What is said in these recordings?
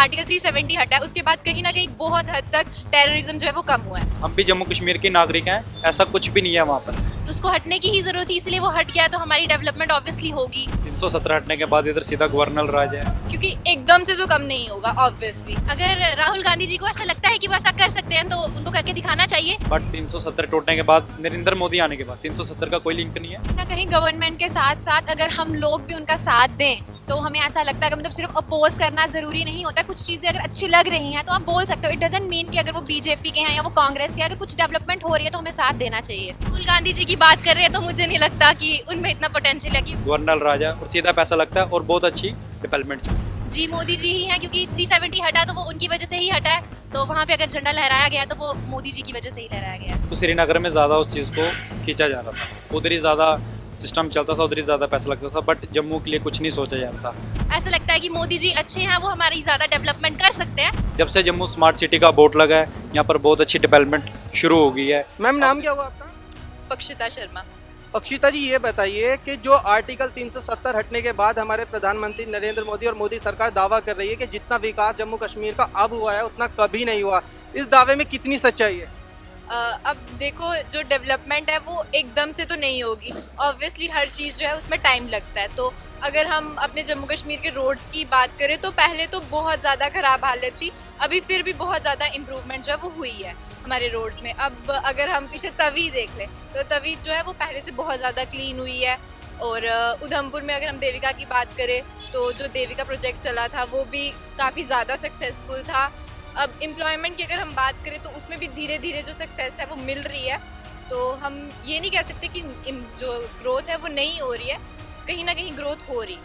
Article 370 हटा है उसके बाद कहीं ना कहीं बहुत हद तक टेररिज्म जो है वो कम हुआ है। हम भी जम्मू कश्मीर के नागरिक हैं, ऐसा कुछ भी नहीं है वहाँ पर। उसको हटने की ही जरूरत थी, इसलिए वो हट गया तो हमारी डेवलपमेंट ऑब्वियसली होगी। 317 हटने के बाद इधर सीधा गवर्नर राज है। क्योंकि एकदम से तो कम नहीं होगा ऑब्वियसली। अगर राहुल गांधी जी को ऐसा लगता है कि वो ऐसा कर सकते हैं तो उनको करके दिखाना चाहिए। बट 370 टूटने के बाद, नरेंद्र मोदी आने के बाद 370 का कोई लिंक नहीं है। ना कहीं गवर्नमेंट के साथ साथ अगर हम लोग भी उनका साथ दें तो हमें ऐसा लगता है कि मतलब सिर्फ अपोज करना जरूरी नहीं होता। कुछ चीजें अगर अच्छी लग रही हैं तो आप बोल सकते हो। इट डजंट मीन कि अगर वो बीजेपी के हैं या वो कांग्रेस के, अगर कुछ डेवलपमेंट हो रही है तो हमें साथ देना चाहिए। राहुल गांधी जी की बात कर रहे हैं तो मुझे नहीं लगता कि उनमें इतना पोटेंशियल है कि गवर्नर राज है और सीधा पैसा लगता है और बहुत अच्छी डेवलपमेंट है। जी मोदी जी ही हैं, क्योंकि 370 हटा तो वो उनकी वजह से ही हटा है। तो वहाँ पे अगर झंडा लहराया गया तो वो मोदी जी की वजह से ही लहराया गया है। तो श्रीनगर में ज़्यादा उस चीज़ को खींचा जा रहा था, उधर ही ज़्यादा सिस्टम चलता था, उधर ही ज़्यादा पैसा लगता था। बट जम्मू के लिए कुछ नहीं सोचा जा रहा था। ऐसा लगता है कि मोदी जी अच्छे हैं, वो हमारी ज्यादा डेवलपमेंट कर सकते हैं। जब से जम्मू स्मार्ट सिटी का बोर्ड लगा है, यहाँ पर बहुत अच्छी डेवलपमेंट शुरू हो गई है। मैम नाम क्या हुआ आपका? पक्षिता शर्मा। अक्षिता जी ये बताइए कि जो आर्टिकल 370 हटने के बाद हमारे प्रधानमंत्री नरेंद्र मोदी और मोदी सरकार दावा कर रही है कि जितना विकास जम्मू कश्मीर का अब हुआ है उतना कभी नहीं हुआ, इस दावे में कितनी सच्चाई है? अब देखो, जो डेवलपमेंट है वो एकदम से तो नहीं होगी। ऑब्वियसली हर चीज़ जो है उसमें टाइम लगता है। तो अगर हम अपने जम्मू कश्मीर के रोड्स की बात करें तो पहले तो बहुत ज़्यादा ख़राब हालत थी, अभी फिर भी बहुत ज़्यादा इम्प्रूवमेंट जो है वो हुई है हमारे रोड्स में। अब अगर हम पीछे तवी देख लें तो तवी जो है वो पहले से बहुत ज़्यादा क्लीन हुई है। और उधमपुर में अगर हम देविका की बात करें तो जो देविका प्रोजेक्ट चला था वो भी काफ़ी ज़्यादा सक्सेसफुल था। अब एम्प्लॉयमेंट की अगर हम बात करें तो उसमें भी धीरे धीरे जो सक्सेस है वो मिल रही है। तो हम ये नहीं कह सकते कि जो ग्रोथ है वो नहीं हो रही है, कहीं ना कहीं ग्रोथ हो रही।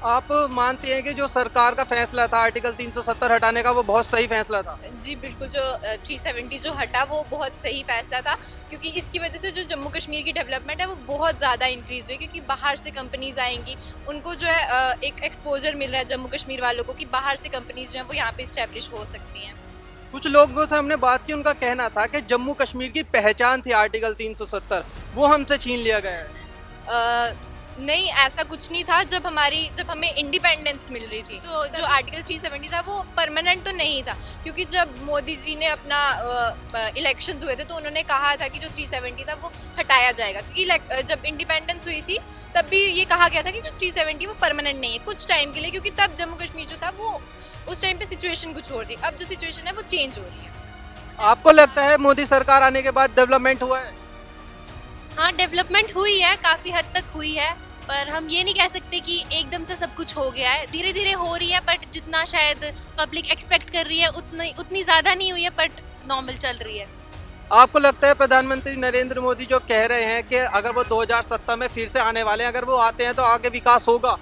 आप मानते हैं कि जो सरकार का फैसला था आर्टिकल 370 हटाने का वो बहुत सही फैसला था? जी बिल्कुल, जो 370 जो हटा वो बहुत सही फैसला था, क्योंकि इसकी वजह से जो जम्मू कश्मीर की डेवलपमेंट है वो बहुत ज़्यादा इंक्रीज हुई। क्योंकि बाहर से कंपनीज आएंगी, उनको जो है एक एक्सपोजर मिल रहा है जम्मू कश्मीर वालों को कि बाहर से कंपनीज जो है वो यहाँ पे इस्टेब्लिश हो सकती हैं। कुछ लोगों से हमने बात की, उनका कहना था कि जम्मू कश्मीर की पहचान थी आर्टिकल 370, वो हमसे छीन लिया गया है। नहीं, ऐसा कुछ नहीं था। जब हमें इंडिपेंडेंस मिल रही थी तो जो आर्टिकल 370 था वो परमानेंट तो नहीं था। क्योंकि जब मोदी जी ने अपना इलेक्शंस हुए थे तो उन्होंने कहा था कि जो 370 था वो हटाया जाएगा। क्योंकि जब इंडिपेंडेंस हुई थी तब भी ये कहा गया था कि जो 370 वो परमानेंट नहीं है, कुछ टाइम के लिए। क्योंकि तब जम्मू कश्मीर जो था वो उस टाइम पे सिचुएशन कुछ और थी, अब जो सिचुएशन है वो चेंज हो रही है। आपको लगता है मोदी सरकार आने के बाद डेवलपमेंट हुआ है? हाँ, डेवलपमेंट हुई है, काफी हद तक हुई है। पर हम ये नहीं कह सकते कि एकदम से सब कुछ हो गया है, धीरे धीरे हो रही है। बट जितना शायद पब्लिक एक्सपेक्ट कर रही है उतनी ज्यादा नहीं हुई है, बट नॉर्मल चल रही है। आपको लगता है प्रधानमंत्री नरेंद्र मोदी जो कह रहे हैं कि अगर वो 2070 में फिर से आने वाले हैं, अगर वो आते हैं तो आगे विकास होगा?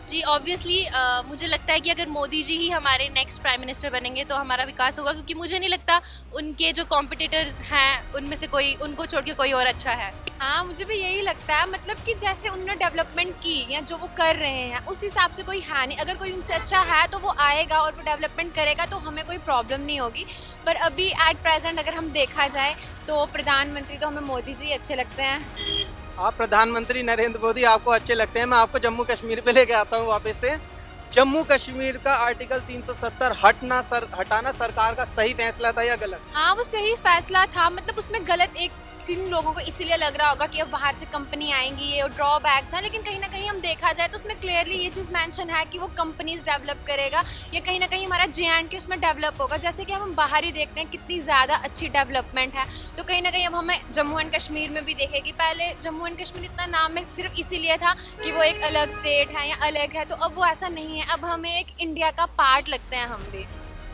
जी ऑब्वियसली मुझे लगता है कि अगर मोदी जी ही हमारे नेक्स्ट प्राइम मिनिस्टर बनेंगे तो हमारा विकास होगा। क्योंकि मुझे नहीं लगता उनके जो कॉम्पिटिटर्स हैं उनमें से कोई, उनको छोड़ के कोई और अच्छा है। हाँ, मुझे भी यही लगता है। मतलब कि जैसे उन्होंने डेवलपमेंट की या जो वो कर रहे हैं उस हिसाब से कोई है नहीं। अगर कोई उनसे अच्छा है तो वो आएगा और वो डेवलपमेंट करेगा तो हमें कोई प्रॉब्लम नहीं होगी। पर अभी एट प्रेजेंट अगर हम देखा जाए तो प्रधानमंत्री तो हमें मोदी जी अच्छे लगते हैं। आप प्रधानमंत्री नरेंद्र मोदी आपको अच्छे लगते हैं। मैं आपको जम्मू कश्मीर पे लेके आता हूँ वापस से। जम्मू कश्मीर का आर्टिकल 370 हटाना सरकार का सही फैसला था या गलत? हाँ, वो सही फैसला था। मतलब उसमें गलत एक किन लोगों को इसीलिए लग रहा होगा कि अब बाहर से कंपनी आएंगी, ये ड्रॉबैक्स हैं। लेकिन कहीं ना कहीं हम देखा जाए तो उसमें क्लियरली ये चीज़ मेंशन है कि वो कंपनीज डेवलप करेगा या कहीं ना कहीं हमारा JNK उसमें डेवलप होगा। जैसे कि हम बाहर ही देखते हैं कितनी ज़्यादा अच्छी डेवलपमेंट है। तो कहीं ना कहीं अब हमें जम्मू एंड कश्मीर में भी देखेगी। पहले जम्मू एंड कश्मीर इतना नाम में सिर्फ इसीलिए था कि वो एक अलग स्टेट है या अलग है, तो अब वो ऐसा नहीं है। अब हमें एक इंडिया का पार्ट लगते हैं, हम भी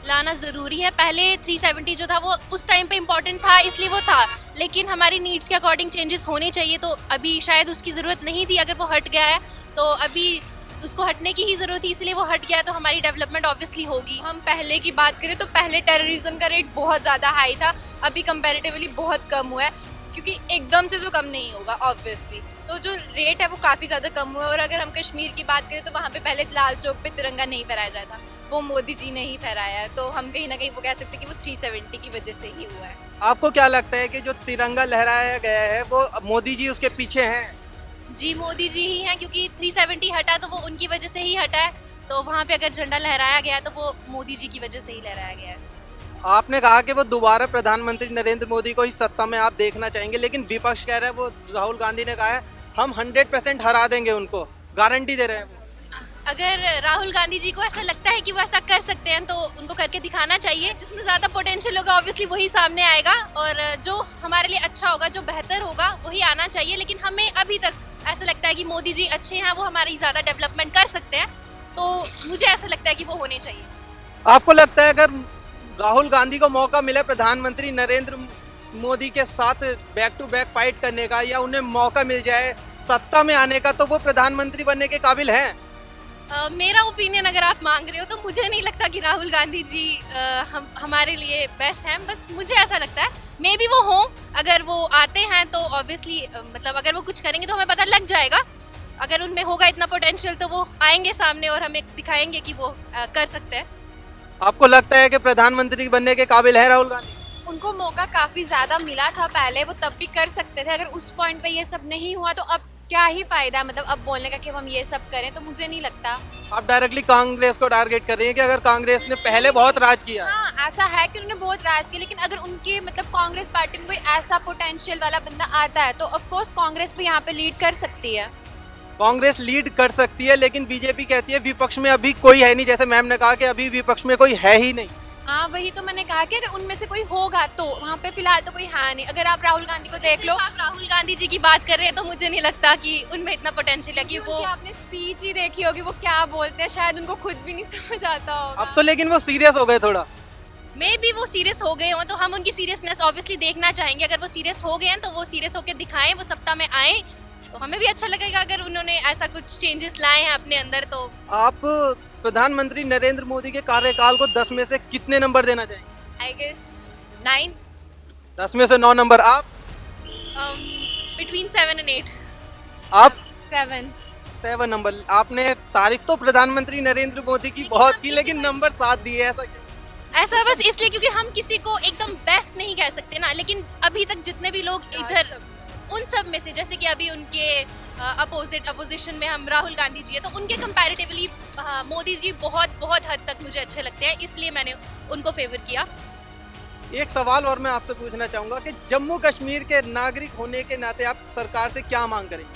लाना ज़रूरी है। पहले 370 जो था वो उस टाइम पे इम्पोर्टेंट था इसलिए वो था, लेकिन हमारी नीड्स के अकॉर्डिंग चेंजेस होने चाहिए। तो अभी शायद उसकी ज़रूरत नहीं थी। अगर वो हट गया है तो अभी उसको हटने की ही ज़रूरत थी, इसलिए वो हट गया तो हमारी डेवलपमेंट ऑब्वियसली होगी। हम पहले की बात करें तो पहले टेररिज्म का रेट बहुत ज़्यादा हाई था, अभी कंपैरेटिवली बहुत कम हुआ है। क्योंकि एकदम से तो कम नहीं होगा ऑब्वियसली, तो जो रेट है वो काफ़ी ज़्यादा कम हुआ है। और अगर हम कश्मीर की बात करें तो वहाँ पे पहले लाल चौक पे तिरंगा नहीं फहराया जाता, वो मोदी जी ने ही फहराया है। तो हम कहीं ना कहीं वो कह सकते हैं कि वो 370 की वजह से ही हुआ है। आपको क्या लगता है कि जो तिरंगा लहराया गया है वो मोदी जी उसके पीछे हैं? जी मोदी जी ही हैं, क्योंकि 370 हटा तो वो उनकी वजह से ही हटा है, तो वहाँ पे अगर झंडा लहराया गया है तो वो मोदी जी की वजह से ही लहराया गया है। आपने कहा कि वो दोबारा प्रधानमंत्री नरेंद्र मोदी को ही सत्ता में आप देखना चाहेंगे, लेकिन विपक्ष कह रहा है, वो राहुल गांधी ने कहा है हम 100% हरा देंगे उनको, गारंटी दे रहे हैं वो। अगर राहुल गांधी जी को ऐसा लगता है कि वो ऐसा कर सकते हैं तो उनको करके दिखाना चाहिए। जिसमें ज्यादा पोटेंशियल होगा ऑब्वियसली वही सामने आएगा, और जो हमारे लिए अच्छा होगा, जो बेहतर होगा वही आना चाहिए। लेकिन हमें अभी तक ऐसा लगता है कि मोदी जी अच्छे हैं, वो हमारी ज्यादा डेवलपमेंट कर सकते हैं, तो मुझे ऐसा लगता है कि वो होने चाहिए। आपको लगता है अगर राहुल गांधी को मौका मिले प्रधानमंत्री नरेंद्र मोदी के साथ बैक टू बैक फाइट करने का, या उन्हें मौका मिल जाए सत्ता में आने का, तो वो प्रधानमंत्री बनने के काबिल हैं? मेरा ओपिनियन अगर आप मांग रहे हो तो मुझे नहीं लगता कि राहुल गांधी जी हमारे लिए बेस्ट हैं। बस मुझे ऐसा लगता है मे बी वो हों, अगर वो आते हैं तो ऑब्वियसली मतलब अगर वो कुछ करेंगे तो हमें पता लग जाएगा। अगर उनमें होगा इतना पोटेंशियल तो वो आएंगे सामने और हमें दिखाएंगे कि वो कर सकते हैं। आपको लगता है कि प्रधानमंत्री बनने के काबिल है राहुल गांधी? उनको मौका काफी ज्यादा मिला था पहले, वो तब भी कर सकते थे। अगर उस पॉइंट पे ये सब नहीं हुआ तो अब क्या ही फायदा, मतलब अब बोलने का कि हम ये सब करें, तो मुझे नहीं लगता। आप डायरेक्टली कांग्रेस को टारगेट कर रही हैं कि अगर कांग्रेस ने पहले बहुत राज किया है। हाँ, ऐसा है कि उन्होंने बहुत राज किया, लेकिन अगर उनके मतलब कांग्रेस पार्टी में कोई ऐसा पोटेंशियल वाला बंदा आता है तो ऑफ कोर्स कांग्रेस भी यहाँ पे लीड कर सकती है। कांग्रेस लीड कर सकती है, लेकिन बीजेपी कहती है विपक्ष में अभी कोई है नहीं, जैसे मैम ने कहा कि अभी विपक्ष में कोई है ही नहीं। हाँ, वही तो मैंने कहा कि अगर उनमें से कोई होगा तो वहाँ पे फिलहाल तो कोई है नहीं। अगर आप राहुल गांधी को देख लो, आप राहुल गांधी जी की बात कर रहे हैं तो मुझे नहीं लगता कि उनमें इतना पोटेंशियल है कि वो उनकी आपने स्पीच ही देखी होगी, वो क्या बोलते हैं शायद उनको खुद भी नहीं समझ आता होगा। अब तो लेकिन वो सीरियस हो गए थोड़ा। मे बी वो सीरियस हो गए हों तो हम उनकी सीरियसनेस ऑब्वियसली देखना चाहेंगे। अगर वो सीरियस हो गए हैं तो वो सीरियस होकर दिखाएं, वो सत्ता में आए, तो हमें भी अच्छा लगेगा। अगर उन्होंने ऐसा कुछ चेंजेस लाए हैं अपने अंदर तो। आप प्रधानमंत्री नरेंद्र मोदी के कार्यकाल को 10 में से कितने नंबर देना चाहेंगे? आई गेस 9, 10 में से 9 नंबर। आप? Between 7 and 8। आप? 7 नंबर। आपने तारीफ तो प्रधानमंत्री नरेंद्र मोदी की बहुत की, लेकिन नंबर 7 दिए, ऐसा क्यों? ऐसा बस इसलिए क्योंकि हम किसी को एकदम बेस्ट नहीं कह सकते ना, लेकिन अभी तक जितने भी लोग इधर उन सब में से, जैसे कि अभी उनके अपोजिशन में हम राहुल गांधी जी है, तो उनके कंपैरेटिवली मोदी जी बहुत बहुत हद तक मुझे अच्छे लगते हैं, इसलिए मैंने उनको फेवर किया। एक सवाल और मैं आपसे पूछना चाहूंगा कि जम्मू कश्मीर के नागरिक होने के नाते आप सरकार से क्या मांग करेंगे?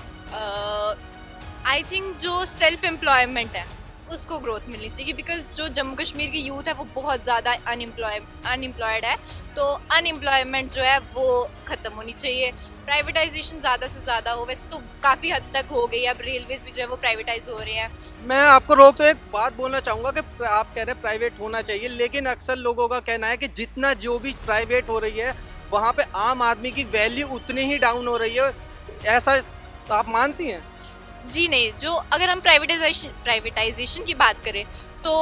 आई थिंक जो सेल्फ एम्प्लॉयमेंट है उसको ग्रोथ मिलनी चाहिए, बिकॉज जो जम्मू कश्मीर की यूथ है वो बहुत ज़्यादा अनएम्प्लॉयड है, तो अनएम्प्लॉयमेंट जो है वो ख़त्म होनी चाहिए। प्राइवेटाइजेशन ज़्यादा से ज़्यादा हो, वैसे तो काफ़ी हद तक हो गई, अब रेलवेज भी जो है वो प्राइवेटाइज हो रहे हैं। मैं आपको रोक तो एक बात बोलना चाहूंगा कि आप कह रहे हैं प्राइवेट होना चाहिए, लेकिन अक्सर लोगों का कहना है कि जितना जो भी प्राइवेट हो रही है वहाँ पे आम आदमी की वैल्यू उतनी ही डाउन हो रही है, ऐसा आप मानती हैं? जी नहीं, जो अगर हम प्राइवेटाइजेशन की बात करें तो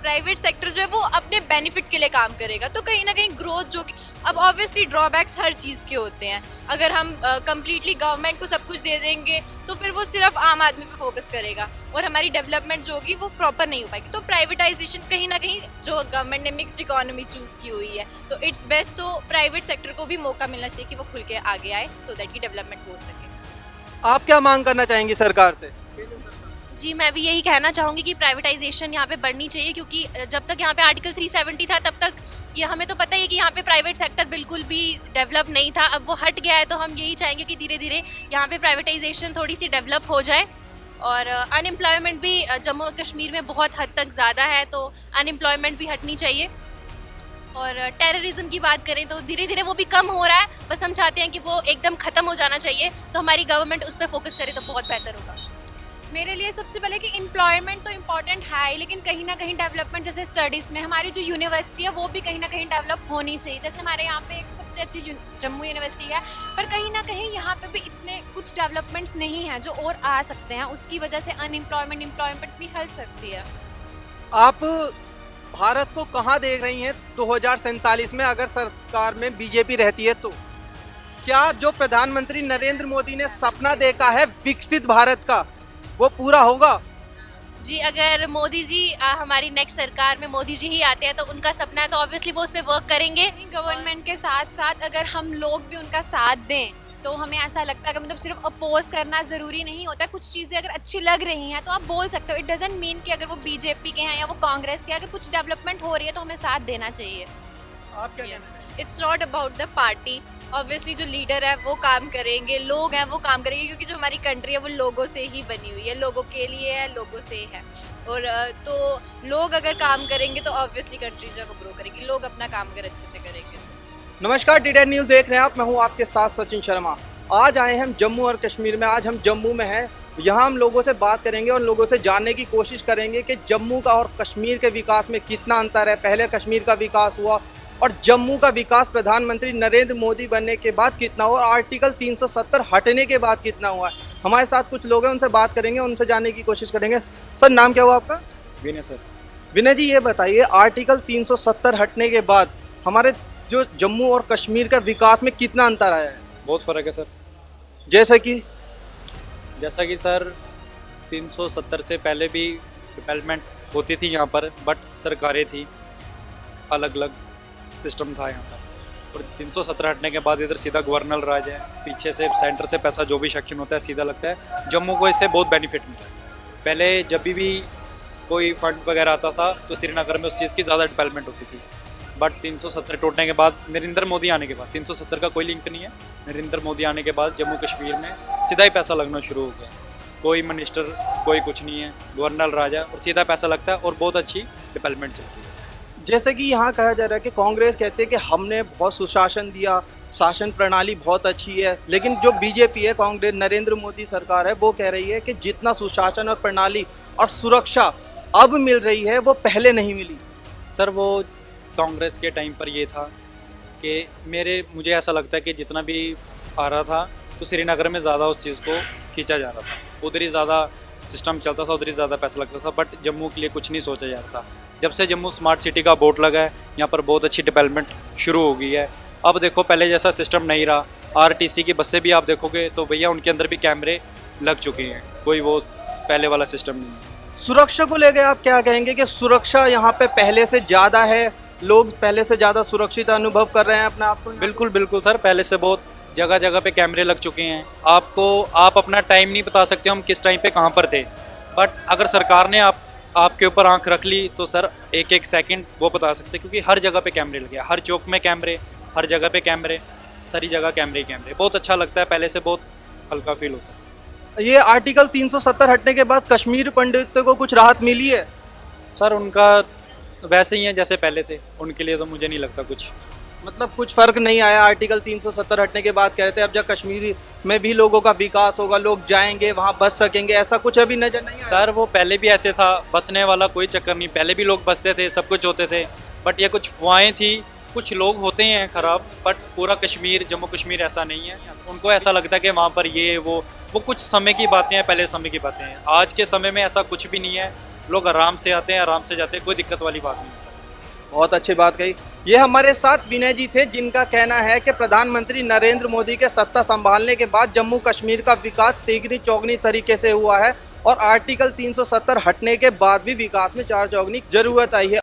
प्राइवेट सेक्टर जो है वो अपने बेनिफिट के लिए काम करेगा, तो कहीं ना कहीं ग्रोथ जो कि अब ऑब्वियसली ड्रॉबैक्स हर चीज़ के होते हैं। अगर हम कम्प्लीटली गवर्नमेंट को सब कुछ दे देंगे तो फिर वो सिर्फ आम आदमी पे फोकस करेगा और हमारी डेवलपमेंट जो होगी वो प्रॉपर नहीं हो पाएगी। तो प्राइवेटाइजेशन कहीं ना कहीं जो गवर्नमेंट ने मिक्स्ड इकोनॉमी चूज़ की हुई है, तो इट्स बेस्ट तो प्राइवेट सेक्टर को भी मौका मिलना चाहिए कि वो खुल के आगे आए, सो दैट की डेवलपमेंट हो सके। आप क्या मांग करना चाहेंगी सरकार से? जी मैं भी यही कहना चाहूँगी कि प्राइवेटाइजेशन यहाँ पे बढ़नी चाहिए, क्योंकि जब तक यहाँ पे आर्टिकल 370 था तब तक ये हमें तो पता ही है कि यहाँ पे प्राइवेट सेक्टर बिल्कुल भी डेवलप नहीं था। अब वो हट गया है तो हम यही चाहेंगे कि धीरे धीरे यहाँ पे प्राइवेटाइजेशन थोड़ी सी डेवलप हो जाए। और अनएम्प्लॉयमेंट भी जम्मू कश्मीर में बहुत हद तक ज़्यादा है, तो अनएम्प्लॉयमेंट भी हटनी चाहिए। और टेररिज्म की बात करें तो धीरे धीरे वो भी कम हो रहा है, बस हम चाहते हैं कि वो एकदम ख़त्म हो जाना चाहिए, तो हमारी गवर्नमेंट उस पर फोकस करे तो बहुत बेहतर होगा। मेरे लिए सबसे पहले कि एम्प्लॉयमेंट तो इम्पॉर्टेंट है ही, लेकिन कहीं ना कहीं डेवलपमेंट, जैसे स्टडीज़ में हमारी जो यूनिवर्सिटी है वो भी कहीं ना कहीं डेवलप होनी चाहिए। जैसे हमारे यहाँ पे एक सबसे अच्छी जम्मू यूनिवर्सिटी है, पर कहीं ना कहीं यहाँ पे भी इतने कुछ डेवलपमेंट्स नहीं हैं जो और आ सकते हैं, उसकी वजह से एम्प्लॉयमेंट भी हल सकती है। आप भारत को कहाँ देख रही हैं 2047 में, अगर सरकार में बीजेपी रहती है तो? क्या जो प्रधानमंत्री नरेंद्र मोदी ने सपना देखा है विकसित भारत का, वो पूरा होगा? जी अगर मोदी जी हमारी नेक्स्ट सरकार में मोदी जी ही आते हैं तो उनका सपना है तो ऑब्वियसली वो उस पर वर्क करेंगे। गवर्नमेंट के साथ साथ अगर हम लोग भी उनका साथ दें तो हमें ऐसा लगता है कि मतलब सिर्फ अपोज करना ज़रूरी नहीं होता, कुछ चीज़ें अगर अच्छी लग रही हैं तो आप बोल सकते हो। इट डजंट मीन कि अगर वो बीजेपी के हैं या वो कांग्रेस के, अगर कुछ डेवलपमेंट हो रही है तो हमें साथ देना चाहिए। आप क्या कहना है? It's not about the party. Obviously जो लीडर है वो काम करेंगे, लोग हैं वो काम करेंगे, क्योंकि जो हमारी कंट्री है वो लोगों से ही बनी हुई है, लोगों के लिए है, लोगों से है। और तो लोग अगर काम करेंगे तो ऑब्वियसली कंट्री जो है वो ग्रो करेगी, लोग अपना काम अगर अच्छे से करेंगे तो। नमस्कार, डी10 न्यूज़ देख रहे हैं आप, मैं हूं आपके साथ सचिन शर्मा। आज आए हैं हम जम्मू और कश्मीर में। आज हम जम्मू में हैं, यहाँ हम लोगों से बात करेंगे और लोगों से जानने की कोशिश करेंगे कि जम्मू का और कश्मीर के विकास में कितना अंतर है। पहले कश्मीर का विकास हुआ और जम्मू का विकास प्रधानमंत्री नरेंद्र मोदी बनने के बाद कितना हुआ, और आर्टिकल 370 हटने के बाद कितना हुआ है। हमारे साथ कुछ लोग हैं, उनसे बात करेंगे, उनसे जानने की कोशिश करेंगे। सर, नाम क्या हुआ आपका? विनय सर। विनय जी, ये बताइए, आर्टिकल 370 हटने के बाद हमारे जो जम्मू और कश्मीर का विकास में कितना अंतर आया है? बहुत फ़र्क है सर। जैसे कि सर 370 से पहले भी डेवलपमेंट होती थी यहाँ पर, बट सरकारें थी, अलग अलग सिस्टम था यहाँ पर। और 370 हटने के बाद इधर सीधा गवर्नर राज है, पीछे से सेंटर से पैसा जो भी सेक्शन होता है सीधा लगता है। जम्मू को इससे बहुत बेनिफिट मिलता है। पहले जब भी कोई फंड वगैरह आता था तो श्रीनगर में उस चीज़ की ज़्यादा डेवलपमेंट होती थी, बट 370 टूटने के बाद, नरेंद्र मोदी आने के बाद, 370 का कोई लिंक नहीं है, नरेंद्र मोदी आने के बाद जम्मू कश्मीर में सीधा ही पैसा लगना शुरू हो गया। कोई मिनिस्टर, कोई कुछ नहीं है, गवर्नर राज है और सीधा पैसा लगता है और बहुत अच्छी डेवलपमेंट चलती है। जैसे कि यहाँ कहा जा रहा है कि कांग्रेस कहते हैं कि हमने बहुत सुशासन दिया, शासन प्रणाली बहुत अच्छी है, लेकिन जो बीजेपी है, कांग्रेस, नरेंद्र मोदी सरकार है, वो कह रही है कि जितना सुशासन और प्रणाली और सुरक्षा अब मिल रही है वो पहले नहीं मिली। सर, वो कांग्रेस के टाइम पर ये था कि मुझे ऐसा लगता है कि जितना भी आ रहा था तो श्रीनगर में ज़्यादा उस चीज़ को खींचा जा रहा था, उधर ही ज़्यादा सिस्टम चलता था, उधर ही ज़्यादा पैसा लगता था, बट जम्मू के लिए कुछ नहीं सोचा जा रहा था। जब से जम्मू स्मार्ट सिटी का बोर्ड लगा है, यहाँ पर बहुत अच्छी डेवलपमेंट शुरू हो गई है। अब देखो, पहले जैसा सिस्टम नहीं रहा। आरटीसी की बसें भी आप देखोगे तो भैया उनके अंदर भी कैमरे लग चुके हैं, कोई वो पहले वाला सिस्टम नहीं है। सुरक्षा को लेकर आप क्या कहेंगे कि सुरक्षा यहाँ पे पहले से ज़्यादा है, लोग पहले से ज़्यादा सुरक्षित अनुभव कर रहे हैं अपने आप को? बिल्कुल बिल्कुल सर, पहले से बहुत जगह जगह पे कैमरे लग चुके हैं। आप अपना टाइम नहीं बता सकते हम किस टाइम पे कहाँ पर थे, बट अगर सरकार ने आपके ऊपर आंख रख ली तो सर एक एक सेकंड वो बता सकते, क्योंकि हर जगह पे कैमरे लगे, हर चौक में कैमरे, हर जगह पे कैमरे, सारी जगह कैमरे ही कैमरे। बहुत अच्छा लगता है, पहले से बहुत हल्का फील होता है। ये आर्टिकल 370 हटने के बाद कश्मीर पंडितों को कुछ राहत मिली है? सर, उनका वैसे ही है जैसे पहले थे, उनके लिए तो मुझे नहीं लगता कुछ। मतलब कुछ फर्क नहीं आया आर्टिकल 370 हटने के बाद? कहते हैं अब जब कश्मीर में भी लोगों का विकास होगा, लोग जाएंगे, वहाँ बस सकेंगे, ऐसा कुछ अभी नजर नहीं आया? सर, वो पहले भी ऐसे था, बसने वाला कोई चक्कर नहीं, पहले भी लोग बसते थे, सब कुछ होते थे, बट ये कुछ अफवाहें थी। कुछ लोग होते हैं खराब, बट पूरा कश्मीर, जम्मू कश्मीर ऐसा नहीं है। उनको ऐसा लगता है कि वहाँ पर ये वो कुछ समय की बातें हैं, पहले समय की बातें हैं। आज के समय में ऐसा कुछ भी नहीं है, लोग आराम से आते हैं, आराम से जाते हैं, कोई दिक्कत वाली बात नहीं है सर। बहुत अच्छी बात कही। ये हमारे साथ विनय जी थे, जिनका कहना है कि प्रधानमंत्री नरेंद्र मोदी के सत्ता संभालने के बाद जम्मू कश्मीर का विकास तिगनी चौगनी तरीके से हुआ है और आर्टिकल 370 हटने के बाद भी विकास में चार चौगनी जरूरत आई है।